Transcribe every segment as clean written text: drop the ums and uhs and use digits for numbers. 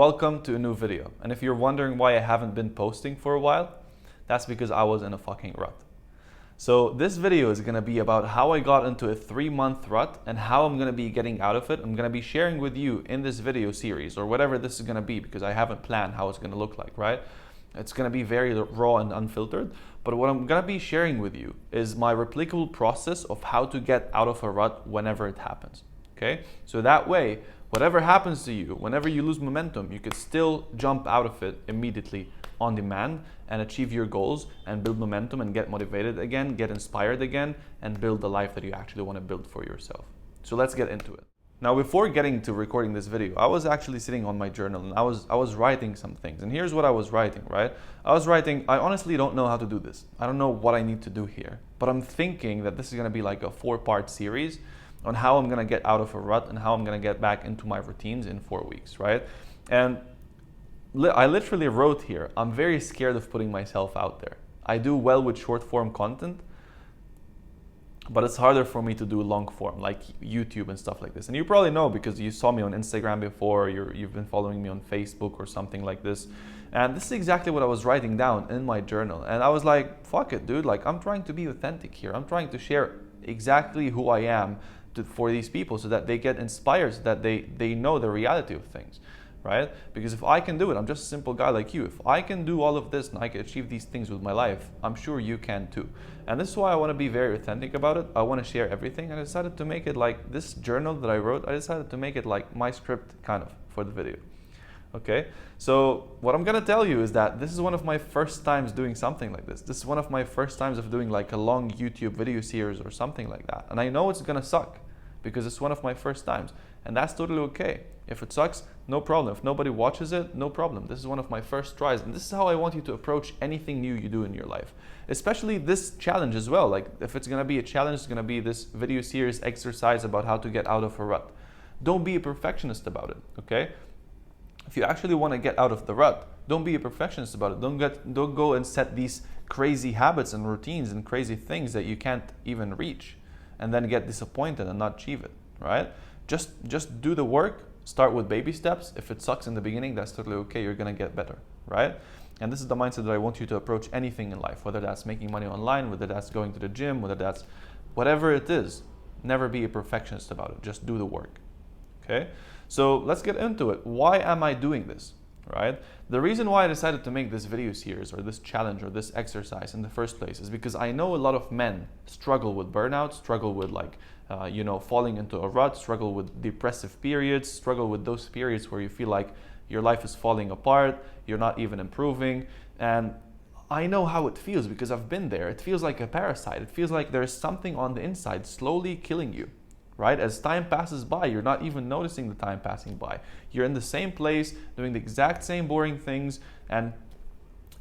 Welcome to a new video, and if you're wondering why I haven't been posting for a while, that's because I was in a fucking rut. So this video is going to be about how I got into a 3-month rut and how I'm going to be getting out of it. I'm going to be sharing with you in this video series, or whatever this is going to be, because I haven't planned how it's going to look like, right? It's going to be very raw and unfiltered, but what I'm going to be sharing with you is my replicable process of how to get out of a rut whenever it happens, okay? So that way, whatever happens to you, whenever you lose momentum, you could still jump out of it immediately on demand and achieve your goals and build momentum and get motivated again, get inspired again, and build the life that you actually want to build for yourself. So let's get into it. Now, before getting to recording this video, I was actually sitting on my journal and I was writing some things. And here's what I was writing, right? I was writing, I honestly don't know how to do this. I don't know what I need to do here, but I'm thinking that this is going to be like a 4-part series on how I'm going to get out of a rut and how I'm going to get back into my routines in 4 weeks, right? And I literally wrote here, I'm very scared of putting myself out there. I do well with short form content, but it's harder for me to do long form like YouTube and stuff like this. And you probably know because you saw me on Instagram before, you've been following me on Facebook or something like this. And this is exactly what I was writing down in my journal. And I was like, fuck it, dude. Like, I'm trying to be authentic here. I'm trying to share exactly who I am for these people so that they get inspired, so that they know the reality of things, right? Because if I can do it, I'm just a simple guy like you. If I can do all of this and I can achieve these things with my life, I'm sure you can too. And this is why I want to be very authentic about it. I want to share everything. And I decided to make it like this journal that I wrote. I decided to make it like my script kind of for the video. Okay, so what I'm gonna tell you is that this is one of my first times doing something like this. This is one of my first times of doing like a long YouTube video series or something like that. And I know it's gonna suck because it's one of my first times. And that's totally okay. If it sucks, no problem. If nobody watches it, no problem. This is one of my first tries. And this is how I want you to approach anything new you do in your life. Especially this challenge as well. Like if it's gonna be a challenge, it's gonna be this video series exercise about how to get out of a rut. Don't be a perfectionist about it, okay? If you actually want to get out of the rut, don't be a perfectionist about it. Don't go and set these crazy habits and routines and crazy things that you can't even reach and then get disappointed and not achieve it, right? Just do the work, start with baby steps. If it sucks in the beginning, that's totally okay. You're going to get better, right? And this is the mindset that I want you to approach anything in life, whether that's making money online, whether that's going to the gym, whether that's whatever it is. Never be a perfectionist about it. Just do the work, okay? So let's get into it. Why am I doing this, right? The reason why I decided to make this video series or this challenge or this exercise in the first place is because I know a lot of men struggle with burnout, struggle with falling into a rut, struggle with depressive periods, struggle with those periods where you feel like your life is falling apart, you're not even improving. And I know how it feels because I've been there. It feels like a parasite. It feels like there's something on the inside slowly killing you. Right? As time passes by, you're not even noticing the time passing by. You're in the same place, doing the exact same boring things, and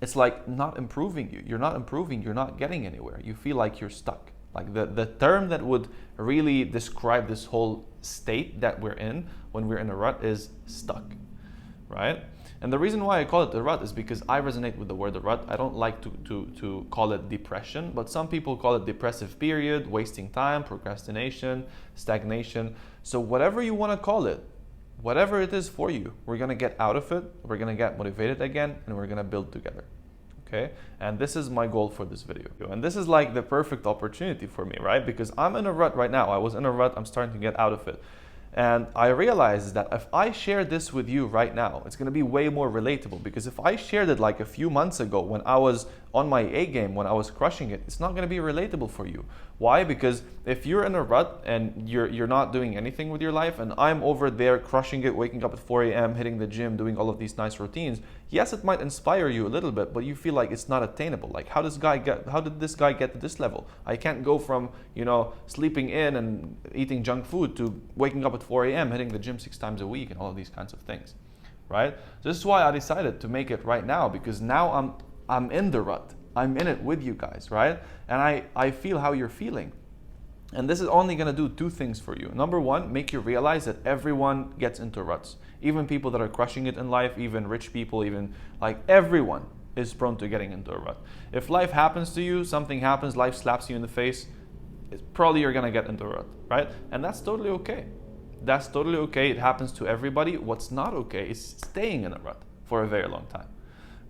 it's like not improving you. You're not improving, you're not getting anywhere. You feel like you're stuck. Like the term that would really describe this whole state that we're in when we're in a rut is stuck, right? And the reason why I call it a rut is because I resonate with the word rut. I don't like to call it depression, but some people call it depressive period, wasting time, procrastination, stagnation. So whatever you want to call it, whatever it is for you, we're going to get out of it, we're going to get motivated again, and we're going to build together. Okay? And this is my goal for this video. And this is like the perfect opportunity for me, right? Because I'm in a rut right now. I was in a rut, I'm starting to get out of it. And I realized that if I share this with you right now, it's going to be way more relatable. Because if I shared it like a few months ago when I was on my A game, when I was crushing it, it's not going to be relatable for you. Why? Because if you're in a rut and you're not doing anything with your life, and I'm over there crushing it, waking up at 4 a.m., hitting the gym, doing all of these nice routines, yes, it might inspire you a little bit, but you feel like it's not attainable. Like, how did this guy get to this level? I can't go from, sleeping in and eating junk food to waking up at 4 a.m., hitting the gym 6 times a week and all of these kinds of things, right? So this is why I decided to make it right now, because now I'm in the rut. I'm in it with you guys, right? And I feel how you're feeling. And this is only going to do 2 things for you. Number 1, make you realize that everyone gets into ruts. Even people that are crushing it in life, even rich people, even like everyone is prone to getting into a rut. If life happens to you, something happens, life slaps you in the face, it's probably you're going to get into a rut, right? And that's totally okay. That's totally okay. It happens to everybody. What's not okay is staying in a rut for a very long time,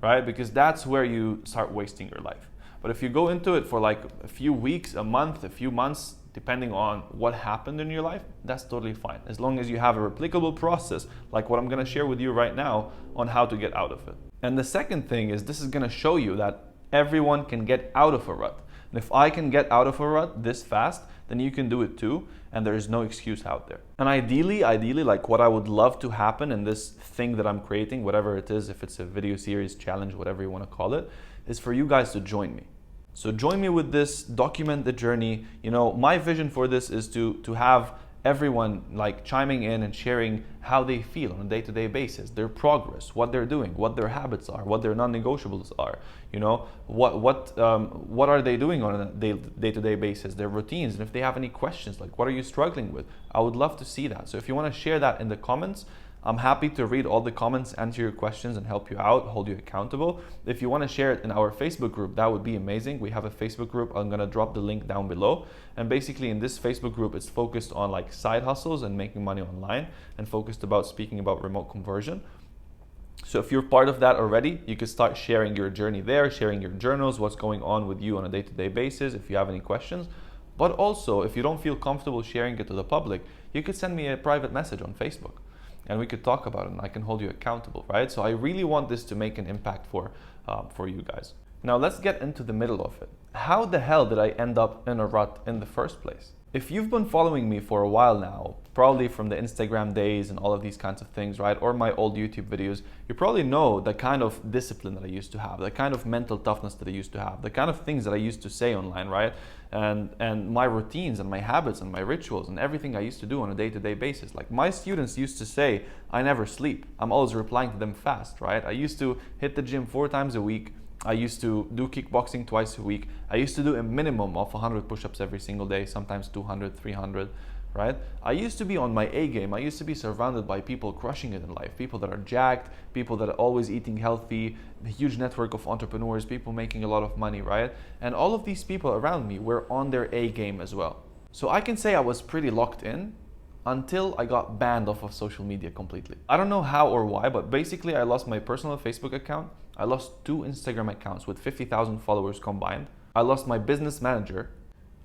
right? Because that's where you start wasting your life. But if you go into it for like a few weeks, a month, a few months, depending on what happened in your life, that's totally fine. As long as you have a replicable process, like what I'm gonna share with you right now on how to get out of it. And the second thing is, this is gonna show you that everyone can get out of a rut. And if I can get out of a rut this fast, then you can do it too, and there is no excuse out there. And ideally, like what I would love to happen in this thing that I'm creating, whatever it is, if it's a video series, challenge, whatever you want to call it, is for you guys to join me. So join me with this, document the journey. You know, my vision for this is to have everyone like chiming in and sharing how they feel on a day-to-day basis, their progress, what they're doing, what their habits are, what their non-negotiables are, you know, what are they doing on a day-to-day basis, their routines, and if they have any questions, like what are you struggling with? I would love to see that. So if you want to share that in the comments, I'm happy to read all the comments, answer your questions, and help you out, hold you accountable. If you want to share it in our Facebook group, that would be amazing. We have a Facebook group. I'm going to drop the link down below. And basically in this Facebook group, it's focused on like side hustles and making money online, and focused about speaking about remote conversion. So if you're part of that already, you could start sharing your journey there, sharing your journals, what's going on with you on a day-to-day basis, if you have any questions. But also, if you don't feel comfortable sharing it to the public, you could send me a private message on Facebook, and we could talk about it, and I can hold you accountable, right? So I really want this to make an impact for you guys. Now let's get into the middle of it. How the hell did I end up in a rut in the first place? If you've been following me for a while now, probably from the Instagram days and all of these kinds of things, right? Or my old YouTube videos, you probably know the kind of discipline that I used to have, the kind of mental toughness that I used to have, the kind of things that I used to say online, right? And my routines and my habits and my rituals and everything I used to do on a day-to-day basis. Like my students used to say, I never sleep. I'm always replying to them fast, right? I used to hit the gym 4 times a week. I used to do kickboxing twice a week. I used to do a minimum of 100 push-ups every single day, sometimes 200, 300, right? I used to be on my A game. I used to be surrounded by people crushing it in life, people that are jacked, people that are always eating healthy, a huge network of entrepreneurs, people making a lot of money, right? And all of these people around me were on their A game as well. So I can say I was pretty locked in until I got banned off of social media completely. I don't know how or why, but basically I lost my personal Facebook account. I lost 2 Instagram accounts with 50,000 followers combined. I lost my business manager.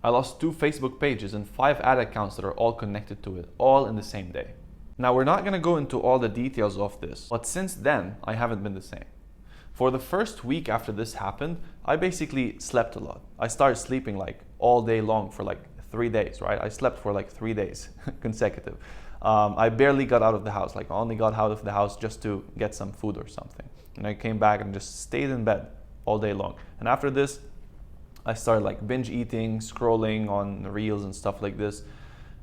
I lost 2 Facebook pages and 5 ad accounts that are all connected to it, all in the same day. Now we're not gonna go into all the details of this, but since then, I haven't been the same. For the first week after this happened, I basically slept a lot. I started sleeping like all day long for like 3 days, right? I slept for like 3 days consecutive. I barely got out of the house. Like I only got out of the house just to get some food or something. And I came back and just stayed in bed all day long. And after this, I started like binge eating, scrolling on reels and stuff like this.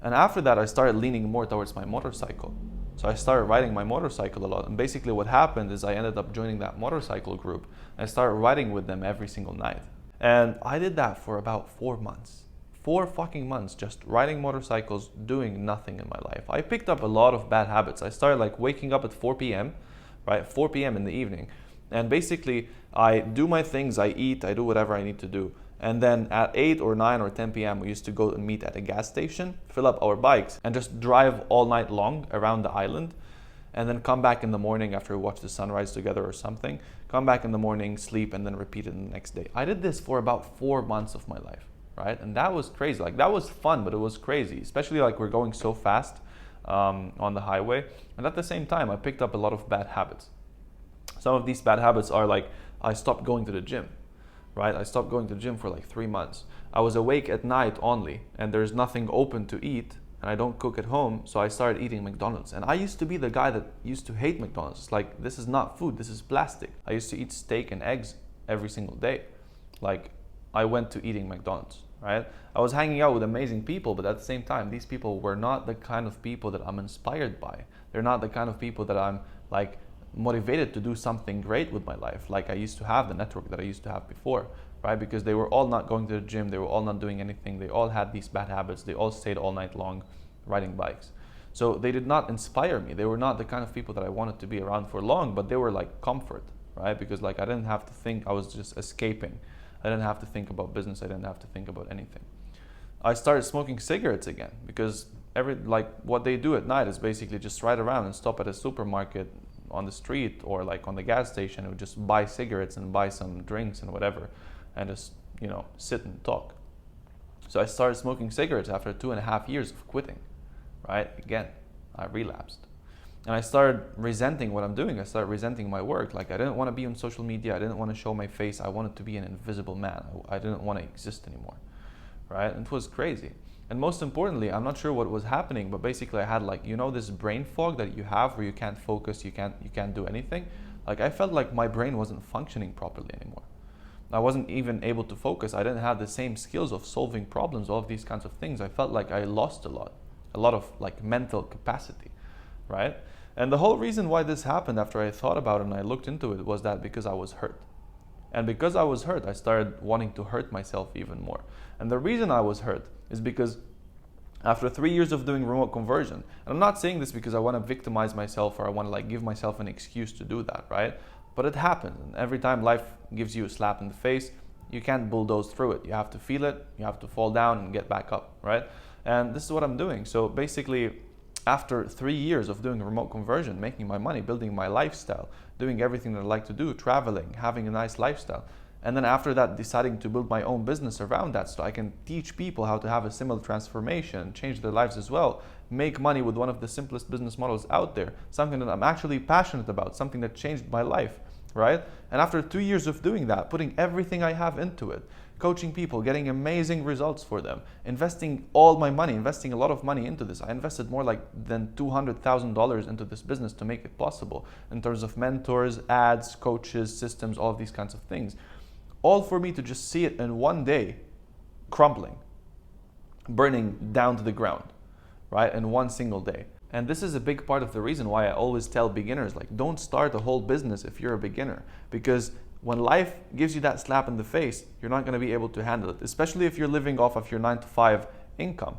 And after that, I started leaning more towards my motorcycle. So I started riding my motorcycle a lot. And basically what happened is I ended up joining that motorcycle group. I started riding with them every single night. And I did that for about 4 months. 4 fucking months just riding motorcycles, doing nothing in my life. I picked up a lot of bad habits. I started like waking up at 4 p.m., right? 4 p.m. in the evening. And basically I do my things, I eat, I do whatever I need to do. And then at 8 or 9 or 10 p.m. we used to go and meet at a gas station, fill up our bikes and just drive all night long around the island. And then come back in the morning after we watch the sunrise together or something. Come back in the morning, sleep, and then repeat it the next day. I did this for about 4 months of my life, right? And that was crazy. Like that was fun, but it was crazy, especially like we're going so fast on the highway. And at the same time, I picked up a lot of bad habits. Some of these bad habits are like, I stopped going to the gym, right? I stopped going to the gym for like 3 months. I was awake at night only, and there's nothing open to eat, and I don't cook at home, so I started eating McDonald's. And I used to be the guy that used to hate McDonald's. It's like, this is not food, this is plastic. I used to eat steak and eggs every single day. Like, I went to eating McDonald's, right? I was hanging out with amazing people, but at the same time, these people were not the kind of people that I'm inspired by. They're not the kind of people that I'm like motivated to do something great with my life. Like I used to have the network that I used to have before, right? Because they were all not going to the gym. They were all not doing anything. They all had these bad habits. They all stayed all night long riding bikes. So they did not inspire me. They were not the kind of people that I wanted to be around for long, but they were like comfort, right? Because like I didn't have to think, I was just escaping. I didn't have to think about business. I didn't have to think about anything. I started smoking cigarettes again because like what they do at night is basically just ride around and stop at a supermarket on the street or like on the gas station and just buy cigarettes and buy some drinks and whatever, and just, you know, sit and talk. So I started smoking cigarettes after 2.5 years of quitting, right? Again, I relapsed. And I started resenting what I'm doing. I started resenting my work. Like, I didn't want to be on social media. I didn't want to show my face. I wanted to be an invisible man. I didn't want to exist anymore, right? And it was crazy. And most importantly, I'm not sure what was happening, but basically I had, like, you know, this brain fog that you have where you can't focus, you can't do anything. Like, I felt like my brain wasn't functioning properly anymore. I wasn't even able to focus. I didn't have the same skills of solving problems, all of these kinds of things. I felt like I lost a lot of like mental capacity, right? And the whole reason why this happened after I thought about it and I looked into it was that because I was hurt. And because I was hurt, I started wanting to hurt myself even more. And the reason I was hurt is because after 3 years of doing remote conversion, and I'm not saying this because I want to victimize myself or I want to like give myself an excuse to do that, right? But it happens. And every time life gives you a slap in the face, you can't bulldoze through it. You have to feel it, you have to fall down and get back up, right? And this is what I'm doing. So basically, after 3 years of doing remote conversion, making my money, building my lifestyle, doing everything that I like to do, traveling, having a nice lifestyle, and then after that deciding to build my own business around that so I can teach people how to have a similar transformation, change their lives as well, make money with one of the simplest business models out there, something that I'm actually passionate about, something that changed my life, right? And after 2 years of doing that, putting everything I have into it, coaching people, getting amazing results for them, investing all my money, investing a lot of money into this. I invested more than $200,000 into this business to make it possible in terms of mentors, ads, coaches, systems, all of these kinds of things. All for me to just see it in one day crumbling, burning down to the ground, right? In one single day. And this is a big part of the reason why I always tell beginners, like, don't start a whole business if you're a beginner, because when life gives you that slap in the face, you're not going to be able to handle it, especially if you're living off of your 9-to-5 income,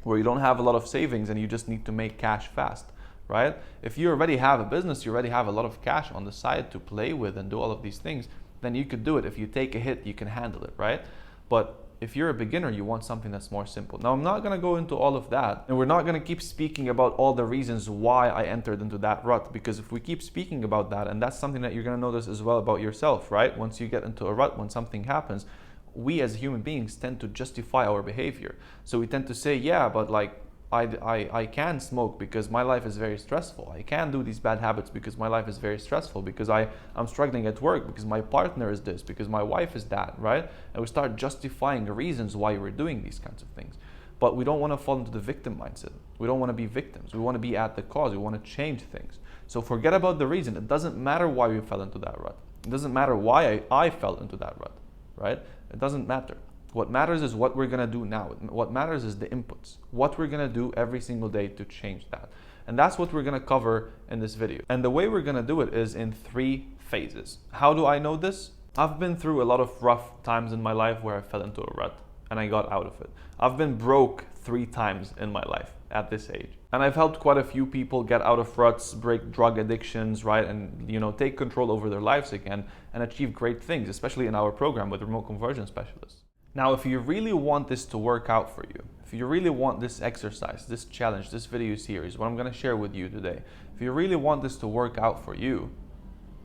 where you don't have a lot of savings and you just need to make cash fast, right? If you already have a business, you already have a lot of cash on the side to play with and do all of these things, then you could do it. If you take a hit, you can handle it, right? But if you're a beginner, you want something that's more simple. Now, I'm not going to go into all of that, and we're not going to keep speaking about all the reasons why I entered into that rut, because if we keep speaking about that, and that's something that you're going to notice as well about yourself, right? Once you get into a rut, when something happens, we as human beings tend to justify our behavior. So we tend to say, yeah, but like, I can smoke because my life is very stressful. I can do these bad habits because my life is very stressful, because I'm struggling at work, because my partner is this, because my wife is that, right? And we start justifying the reasons why we're doing these kinds of things. But we don't want to fall into the victim mindset. We don't want to be victims. We want to be at the cause. We want to change things. So forget about the reason. It doesn't matter why we fell into that rut. It doesn't matter why I fell into that rut, right? It doesn't matter. What matters is what we're going to do now. What matters is the inputs, what we're going to do every single day to change that. And that's what we're going to cover in this video. And the way we're going to do it is in 3 phases. How do I know this? I've been through a lot of rough times in my life where I fell into a rut and I got out of it. I've been broke 3 times in my life at this age. And I've helped quite a few people get out of ruts, break drug addictions, right? And, you know, take control over their lives again and achieve great things, especially in our program with remote conversion specialists. Now, if you really want this to work out for you, if you really want this exercise, this challenge, this video series, what I'm going to share with you today, if you really want this to work out for you,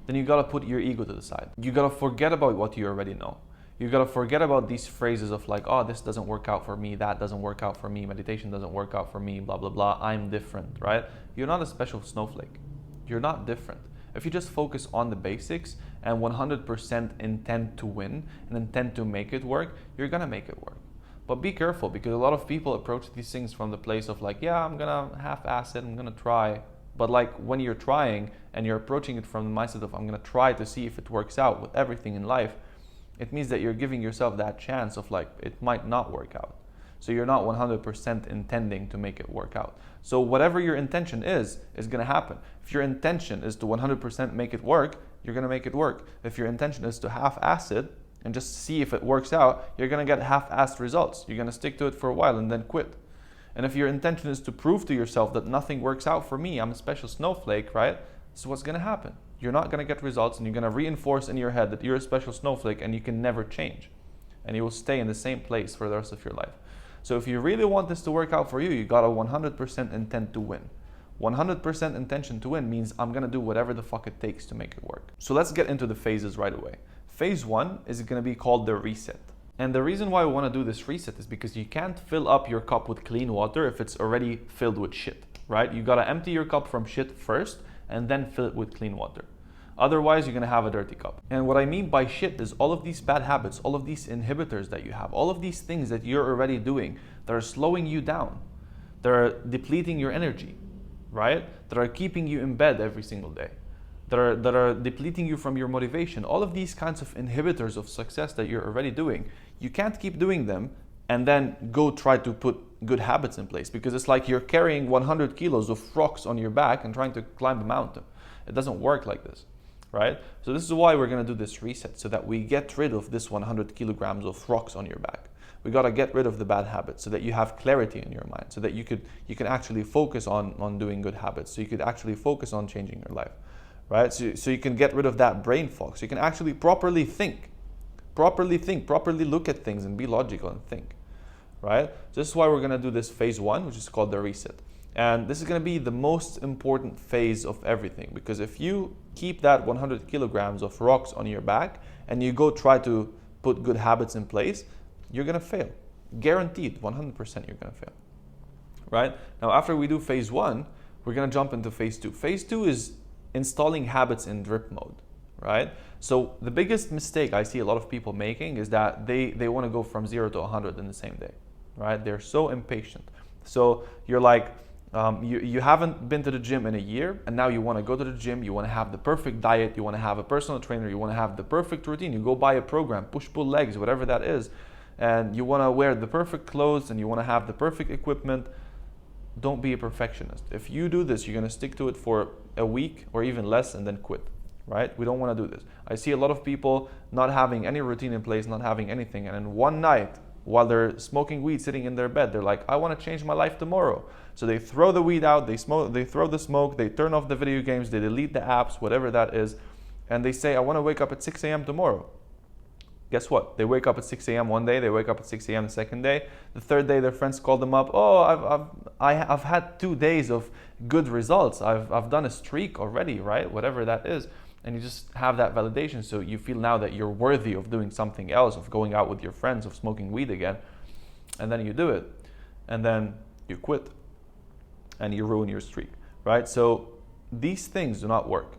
then you got to put your ego to the side. You got to forget about what you already know. You got to forget about these phrases of like, oh, this doesn't work out for me, that doesn't work out for me, meditation doesn't work out for me, blah, blah, blah, I'm different, right? You're not a special snowflake. You're not different. If you just focus on the basics and 100% intend to win and intend to make it work, you're gonna make it work. But be careful, because a lot of people approach these things from the place of like, yeah, I'm gonna half-ass it, I'm gonna try. But like when you're trying and you're approaching it from the mindset of I'm gonna try to see if it works out with everything in life, it means that you're giving yourself that chance of like, it might not work out. So you're not 100% intending to make it work out. So whatever your intention is going to happen. If your intention is to 100% make it work, you're going to make it work. If your intention is to half-ass it and just see if it works out, you're going to get half-assed results. You're going to stick to it for a while and then quit. And if your intention is to prove to yourself that nothing works out for me, I'm a special snowflake, right? So what's going to happen? You're not going to get results, and you're going to reinforce in your head that you're a special snowflake and you can never change. And you will stay in the same place for the rest of your life. So if you really want this to work out for you, you got a 100% intent to win. 100% intention to win means I'm gonna do whatever the fuck it takes to make it work. So let's get into the phases right away. Phase 1 is gonna be called the reset. And the reason why we wanna do this reset is because you can't fill up your cup with clean water if it's already filled with shit, right? You gotta empty your cup from shit first and then fill it with clean water. Otherwise, you're gonna have a dirty cup. And what I mean by shit is all of these bad habits, all of these inhibitors that you have, all of these things that you're already doing that are slowing you down, that are depleting your energy, right? That are keeping you in bed every single day, that are depleting you from your motivation. All of these kinds of inhibitors of success that you're already doing, you can't keep doing them and then go try to put good habits in place, because it's like you're carrying 100 kilos of rocks on your back and trying to climb a mountain. It doesn't work like this, right? So this is why we're gonna do this reset, so that we get rid of this 100 kilograms of rocks on your back. We gotta get rid of the bad habits so that you have clarity in your mind, so that you can actually focus on doing good habits, so you could actually focus on changing your life, right? So you can get rid of that brain fog, so you can actually properly look at things and be logical and think, right? So this is why we're gonna do this phase 1, which is called the reset. And this is gonna be the most important phase of everything, because if you keep that 100 kilograms of rocks on your back and you go try to put good habits in place, you're gonna fail. Guaranteed, 100% you're gonna fail, right? Now, after we do phase 1, we're gonna jump into phase 2. Phase 2 is installing habits in drip mode, right? So the biggest mistake I see a lot of people making is that they wanna go from 0 to 100 in the same day, right? They're so impatient. So you're like, you haven't been to the gym in a year, and now you want to go to the gym, you want to have the perfect diet, you want to have a personal trainer, you want to have the perfect routine, you go buy a program, push-pull legs, whatever that is, and you want to wear the perfect clothes and you want to have the perfect equipment. Don't be a perfectionist. If you do this, you're going to stick to it for a week or even less and then quit, right? We don't want to do this. I see a lot of people not having any routine in place, not having anything, and in one night, while they're smoking weed sitting in their bed, they're like, I want to change my life tomorrow. So they throw the weed out, they throw the smoke, they turn off the video games, they delete the apps, whatever that is, and they say, I want to wake up at 6 a.m. tomorrow. Guess what? They wake up at 6 a.m. one day, they wake up at 6 a.m. the second day. The third day, their friends call them up, oh, I've had 2 days of good results. I've done a streak already, right? Whatever that is. And you just have that validation, so you feel now that you're worthy of doing something else, of going out with your friends, of smoking weed again. And then you do it, and then you quit, and you ruin your streak, right? So these things do not work.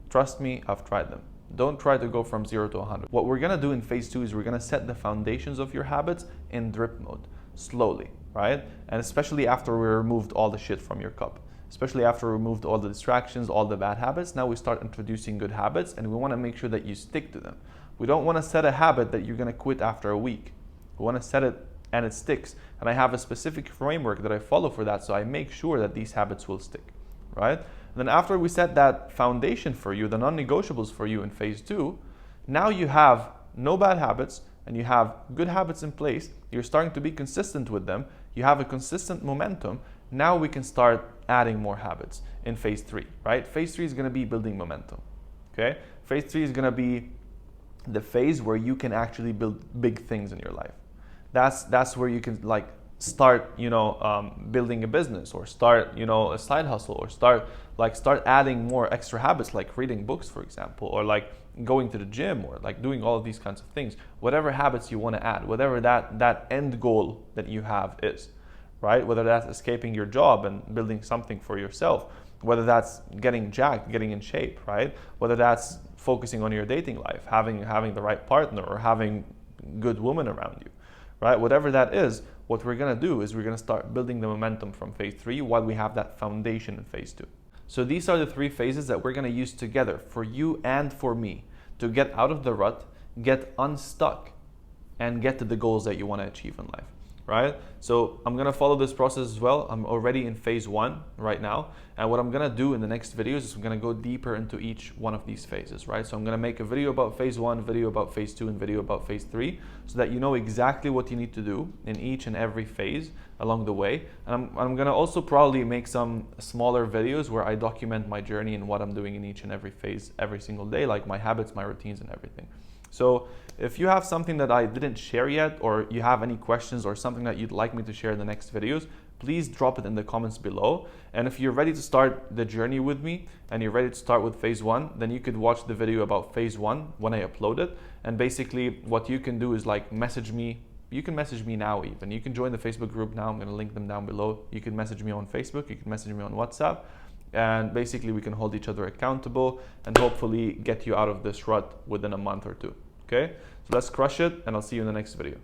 Trust me, I've tried them. Don't try to go from 0 to 100. What we're gonna do in phase 2 is we're gonna set the foundations of your habits in drip mode, slowly, right? And especially after we removed all the shit from your cup. Especially after we removed all the distractions, all the bad habits, now we start introducing good habits, and we want to make sure that you stick to them. We don't want to set a habit that you're going to quit after a week. We want to set it and it sticks. And I have a specific framework that I follow for that, so I make sure that these habits will stick, right? And then after we set that foundation for you, the non-negotiables for you in phase 2, now you have no bad habits and you have good habits in place. You're starting to be consistent with them. You have a consistent momentum. Now we can start adding more habits in phase 3, right? Phase 3 is going to be building momentum, okay? Phase 3 is going to be the phase where you can actually build big things in your life. That's where you can like start, building a business, or start, a side hustle, or start adding more extra habits, like reading books, for example, or like going to the gym, or like doing all of these kinds of things. Whatever habits you want to add, whatever that end goal that you have is. Right? Whether that's escaping your job and building something for yourself, whether that's getting jacked, getting in shape, right? Whether that's focusing on your dating life, having the right partner, or having good women around you, right? Whatever that is, what we're gonna do is we're gonna start building the momentum from phase 3 while we have that foundation in phase 2. So these are the 3 phases that we're gonna use together for you and for me to get out of the rut, get unstuck, and get to the goals that you want to achieve in life. Right? So I'm gonna follow this process as well. I'm already in phase 1 right now, And what I'm gonna do in the next videos is I'm gonna go deeper into each one of these phases, right? So I'm gonna make a video about phase 1, video about phase 2, and video about phase 3, so that you know exactly what you need to do in each and every phase along the way. And I'm gonna also probably make some smaller videos where I document my journey and what I'm doing in each and every phase every single day, like my habits, my routines, and everything. So if you have something that I didn't share yet, or you have any questions or something that you'd like me to share in the next videos, please drop it in the comments below. And if you're ready to start the journey with me and you're ready to start with phase 1, then you could watch the video about phase 1 when I upload it. And basically what you can do is like message me. You can message me now even. You can join the Facebook group now. I'm going to link them down below. You can message me on Facebook. You can message me on WhatsApp. And basically we can hold each other accountable and hopefully get you out of this rut within a month or two. Okay? So let's crush it, and I'll see you in the next video.